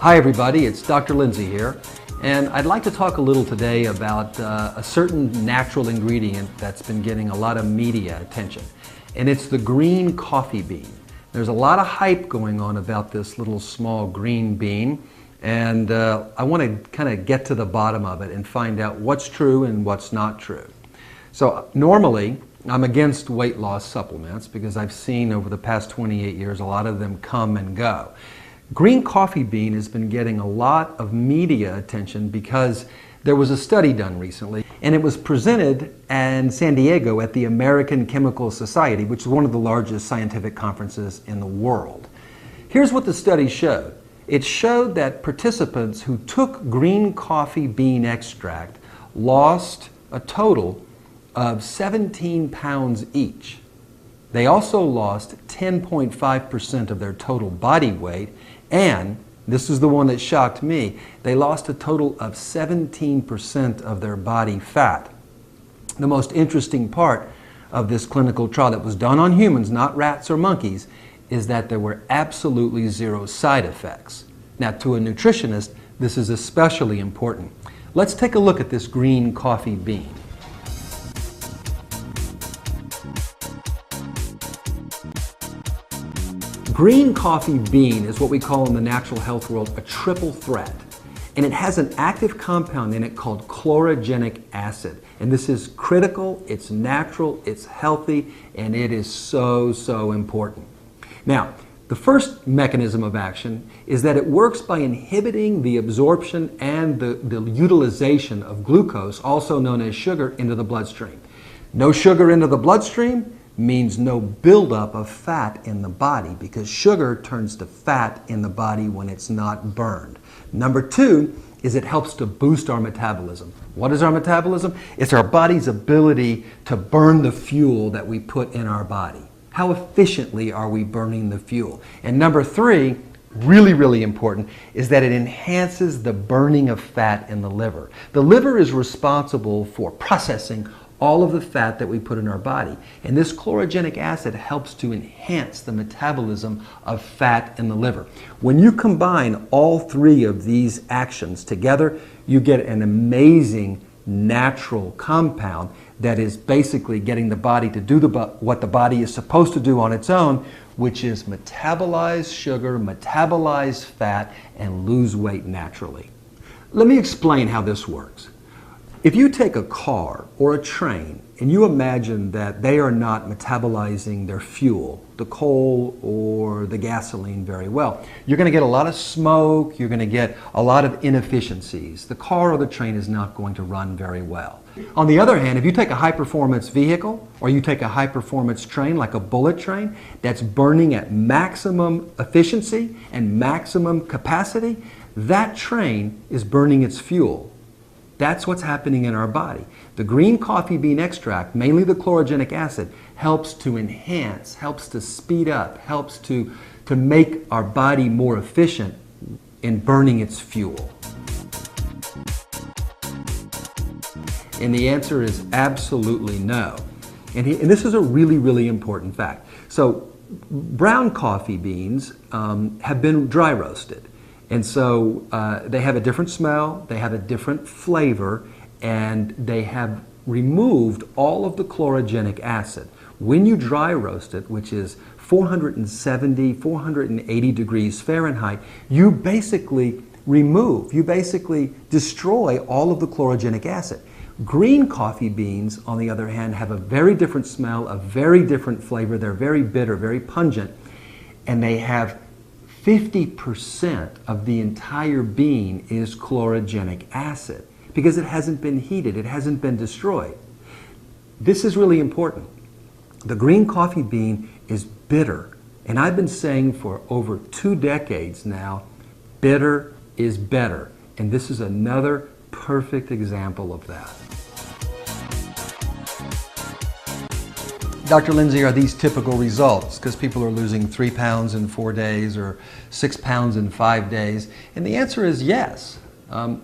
Hi everybody, it's Dr. Lindsey here, and I'd like to talk a little today about a certain natural ingredient that's been getting a lot of media attention, and it's the green coffee bean. There's a lot of hype going on about this little small green bean, and I want to kind of get to the bottom of it and find out what's true and what's not true. So normally, I'm against weight loss supplements because I've seen over the past 28 years a lot of them come and go. Green coffee bean has been getting a lot of media attention because there was a study done recently, and it was presented in San Diego at the American Chemical Society, which is one of the largest scientific conferences in the world. Here's what the study showed. It showed that participants who took green coffee bean extract lost a total of 17 pounds each. They also lost 10.5% of their total body weight, and this is the one that shocked me, they lost a total of 17% of their body fat. The most interesting part of this clinical trial that was done on humans, not rats or monkeys, is that there were absolutely zero side effects. Now, to a nutritionist, this is especially important. Let's take a look at this green coffee bean. Green coffee bean is what we call in the natural health world a triple threat. And it has an active compound in it called chlorogenic acid. And this is critical, it's natural, it's healthy, and it is so important. Now, the first mechanism of action is that it works by inhibiting the absorption and the utilization of glucose, also known as sugar, into the bloodstream. No sugar into the bloodstream means no buildup of fat in the body, because sugar turns to fat in the body when it's not burned. Number two is it helps to boost our metabolism. What is our metabolism? It's our body's ability to burn the fuel that we put in our body. How efficiently are we burning the fuel? And number three, really important, is that it enhances the burning of fat in the liver. The liver is responsible for processing all of the fat that we put in our body. And this chlorogenic acid helps to enhance the metabolism of fat in the liver. When you combine all three of these actions together, you get an amazing natural compound that is basically getting the body to do what the body is supposed to do on its own, which is metabolize sugar, metabolize fat, and lose weight naturally. Let me explain how this works. If you take a car or a train and you imagine that they are not metabolizing their fuel, the coal or the gasoline, very well, you're going to get a lot of smoke, you're going to get a lot of inefficiencies. The car or the train is not going to run very well. On the other hand, if you take a high-performance vehicle or you take a high-performance train like a bullet train that's burning at maximum efficiency and maximum capacity, that train is burning its fuel. That's what's happening in our body. The green coffee bean extract, mainly the chlorogenic acid, helps to enhance, helps to speed up, helps to make our body more efficient in burning its fuel. And the answer is absolutely no. And this is a really important fact. So brown coffee beans have been dry roasted. And so they have a different smell, they have a different flavor, and they have removed all of the chlorogenic acid. When you dry roast it, which is 470, 480 degrees Fahrenheit, you basically destroy all of the chlorogenic acid. Green coffee beans, on the other hand, have a very different smell, a very different flavor. They're very bitter, very pungent, and they have 50% of the entire bean is chlorogenic acid because it hasn't been heated, it hasn't been destroyed. This is really important. The green coffee bean is bitter, and I've been saying for over 2 decades now, bitter is better, and this is another perfect example of that. Dr. Lindsey, are these typical results? Because people are losing 3 pounds in 4 days or 6 pounds in 5 days. And the answer is yes.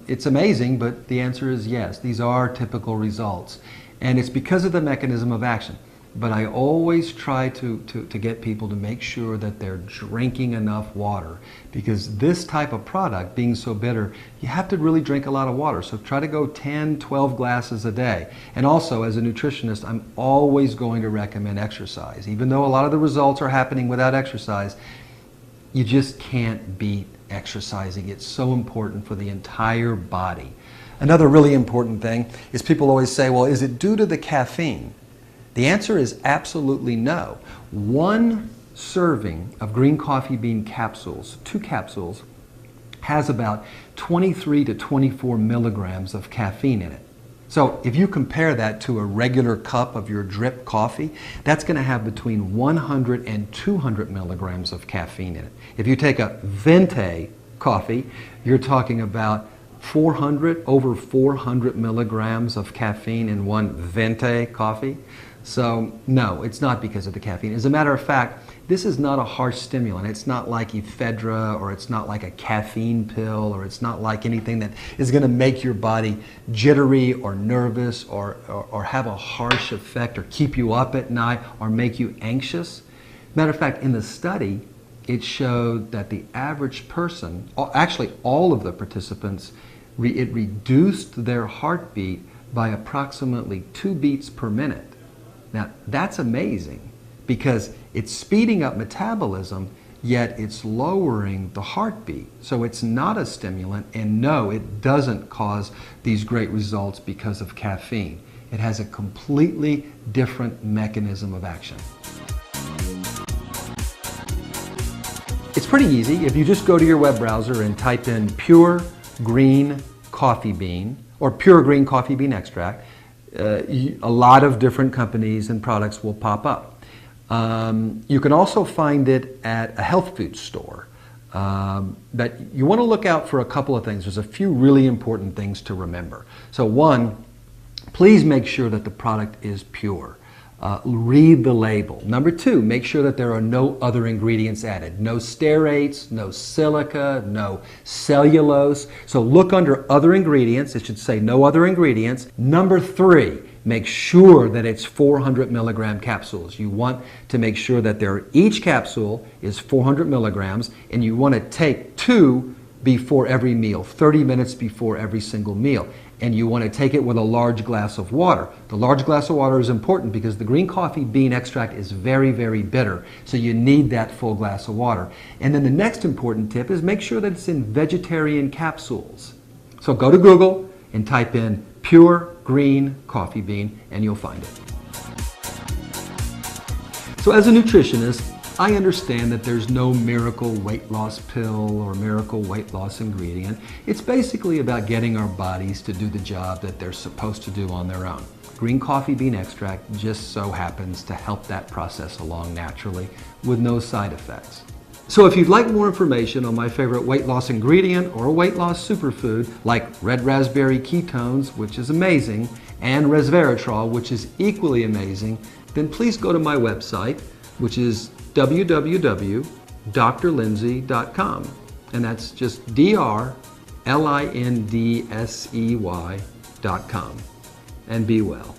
It's amazing, but the answer is yes. These are typical results. And it's because of the mechanism of action. but I always try to get people to make sure that they're drinking enough water, because this type of product, being so bitter, you have to really drink a lot of water. So try to go 10, 12 glasses a day. And also, as a nutritionist, I'm always going to recommend exercise. Even though a lot of the results are happening without exercise, you just can't beat exercising. It's so important for the entire body. Another really important thing is people always say, well, is it due to the caffeine? The answer is absolutely no. One serving of green coffee bean capsules, 2 capsules, has about 23 to 24 milligrams of caffeine in it. So if you compare that to a regular cup of your drip coffee, that's going to have between 100 and 200 milligrams of caffeine in it. If you take a venti coffee, you're talking about over 400 milligrams of caffeine in one venti coffee. So no, it's not because of the caffeine. As a matter of fact, this is not a harsh stimulant. It's not like ephedra, or it's not like a caffeine pill, or it's not like anything that is going to make your body jittery or nervous or have a harsh effect or keep you up at night or make you anxious. Matter of fact, in the study, it showed that the average person, actually all of the participants, it reduced their heartbeat by approximately 2 beats per minute. Now, that's amazing, because it's speeding up metabolism, yet it's lowering the heartbeat. So it's not a stimulant, and no, it doesn't cause these great results because of caffeine. It has a completely different mechanism of action. It's pretty easy. If you just go to your web browser and type in pure green coffee bean or pure green coffee bean extract, a lot of different companies and products will pop up. You can also find it at a health food store. But you want to look out for a couple of things. There's a few really important things to remember. So one, please make sure that the product is pure. Read the label. Number 2, make sure that there are no other ingredients added. No stearates, no silica, no cellulose. So look under other ingredients. It should say no other ingredients. Number 3, make sure that it's 400 milligram capsules. You want to make sure that each capsule is 400 milligrams, and you want to take 2 before every meal, 30 minutes before every single meal. And you want to take it with a large glass of water. The large glass of water is important because the green coffee bean extract is very, very bitter. So you need that full glass of water. And then the next important tip is make sure that it's in vegetarian capsules. So go to Google and type in pure green coffee bean and you'll find it. So as a nutritionist, I understand that there's no miracle weight loss pill or miracle weight loss ingredient. It's basically about getting our bodies to do the job that they're supposed to do on their own. Green coffee bean extract just so happens to help that process along naturally with no side effects. So if you'd like more information on my favorite weight loss ingredient or a weight loss superfood like red raspberry ketones, which is amazing, and resveratrol, which is equally amazing, then please go to my website, which is www.drlindsey.com, and that's just drlindsey.com, and be well.